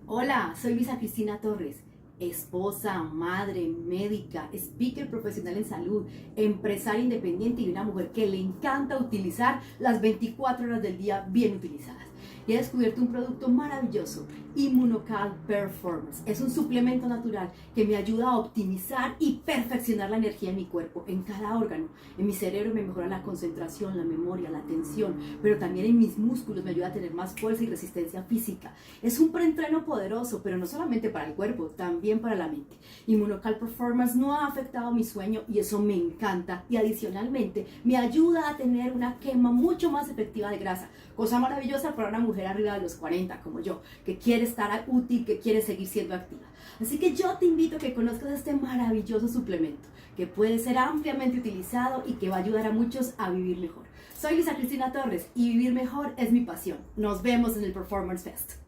Hola, soy Luisa Cristina Torres, esposa, madre, médica, speaker profesional en salud, empresaria independiente y una mujer que le encanta utilizar las 24 horas del día bien utilizadas. Y he descubierto un producto maravilloso, Immunocal Performance. Es un suplemento natural que me ayuda a optimizar y perfeccionar la energía en mi cuerpo, en cada órgano. En mi cerebro me mejora la concentración, la memoria, la atención, pero también en mis músculos me ayuda a tener más fuerza y resistencia física. Es un preentreno poderoso, pero no solamente para el cuerpo, también para la mente. Immunocal Performance no ha afectado mi sueño y eso me encanta. Y adicionalmente me ayuda a tener una quema mucho más efectiva de grasa, cosa maravillosa para una mujer arriba de los 40 como yo, que quiere estar útil, que quiere seguir siendo activa. Así que yo te invito a que conozcas este maravilloso suplemento, que puede ser ampliamente utilizado y que va a ayudar a muchos a vivir mejor. Soy Luisa Cristina Torres y vivir mejor es mi pasión. Nos vemos en el Performance Fest.